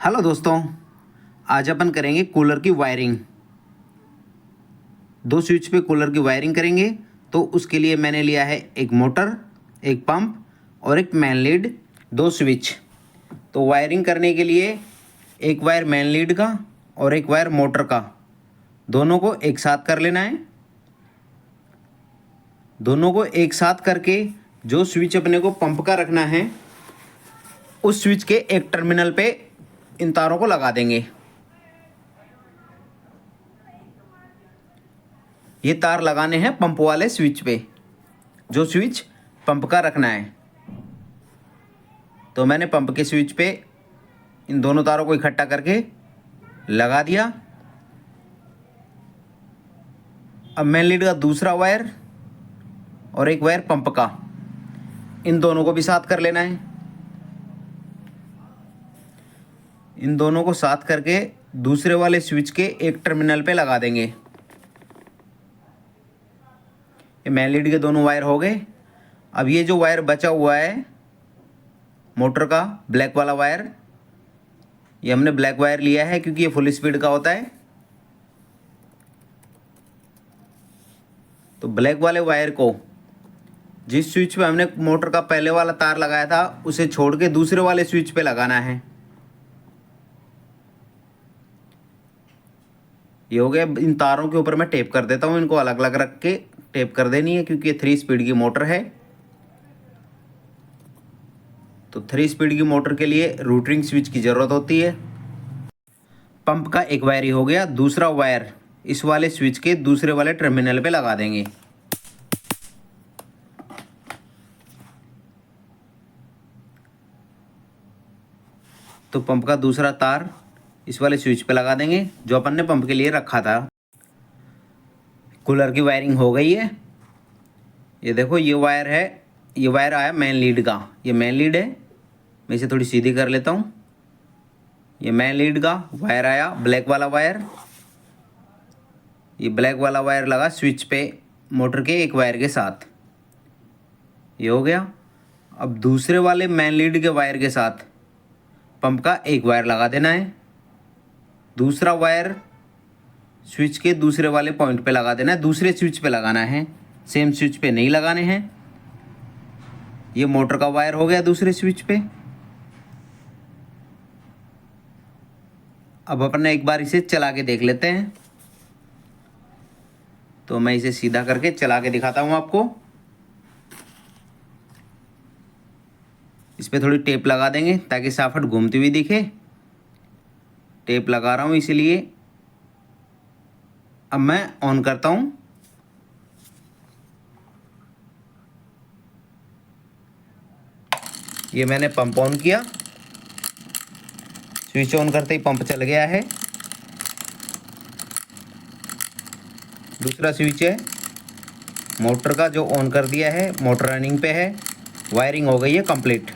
Hello दोस्तों, आज अपन करेंगे कूलर की वायरिंग। दो स्विच पे कूलर की वायरिंग करेंगे। तो उसके लिए मैंने लिया है एक मोटर, एक पंप और एक मेन लीड, दो स्विच। तो वायरिंग करने के लिए एक वायर मेन लीड का और एक वायर मोटर का, दोनों को एक साथ कर लेना है। दोनों को एक साथ करके जो स्विच अपने को पंप का रखना है, उस स्विच के एक टर्मिनल पे इन तारों को लगा देंगे। ये तार लगाने हैं पंप वाले स्विच पे, जो स्विच पंप का रखना है। तो मैंने पंप के स्विच पे इन दोनों तारों को इकट्ठा करके लगा दिया। अब मेन लीड का दूसरा वायर और एक वायर पंप का, इन दोनों को भी साथ कर लेना है। इन दोनों को साथ करके दूसरे वाले स्विच के एक टर्मिनल पे लगा देंगे। ये मेन लीड के दोनों वायर हो गए। अब ये जो वायर बचा हुआ है मोटर का, ब्लैक वाला वायर, ये हमने ब्लैक वायर लिया है क्योंकि ये फुल स्पीड का होता है। तो ब्लैक वाले वायर को जिस स्विच पे हमने मोटर का पहले वाला तार लगाया था, उसे छोड़ के दूसरे वाले स्विच पे लगाना है। ये हो गया। इन तारों के ऊपर मैं टेप कर देता हूँ, इनको अलग अलग रख के टेप कर देनी है क्योंकि ये 3 स्पीड की मोटर है। तो 3 स्पीड की मोटर के लिए रूटरिंग स्विच की ज़रूरत होती है। पंप का एक वायर ही हो गया, दूसरा वायर इस वाले स्विच के दूसरे वाले टर्मिनल पे लगा देंगे। तो पंप का दूसरा तार इस वाले स्विच पे लगा देंगे जो अपन ने पंप के लिए रखा था। कूलर की वायरिंग हो गई है। ये देखो, ये वायर है, ये वायर आया मेन लीड का। ये मेन लीड है, मैं इसे थोड़ी सीधी कर लेता हूँ। ये मेन लीड का वायर आया, ब्लैक वाला वायर। ये ब्लैक वाला वायर लगा स्विच पे मोटर के एक वायर के साथ। ये हो गया। अब दूसरे वाले मेन लीड के वायर के साथ पंप का एक वायर लगा देना है। दूसरा वायर स्विच के दूसरे वाले पॉइंट पे लगा देना है, दूसरे स्विच पे लगाना है, सेम स्विच पे नहीं लगाने हैं। ये मोटर का वायर हो गया दूसरे स्विच पे। अब अपन एक बार इसे चला के देख लेते हैं। तो मैं इसे सीधा करके चला के दिखाता हूँ आपको। इस पर थोड़ी टेप लगा देंगे ताकि साफट घूमती हुई दिखे। टेप लगा रहा हूँ इसीलिए। अब मैं ऑन करता हूँ। ये मैंने पंप ऑन किया, स्विच ऑन करते ही पंप चल गया है। दूसरा स्विच है मोटर का जो ऑन कर दिया है, मोटर रनिंग पे है। वायरिंग हो गई है कंप्लीट।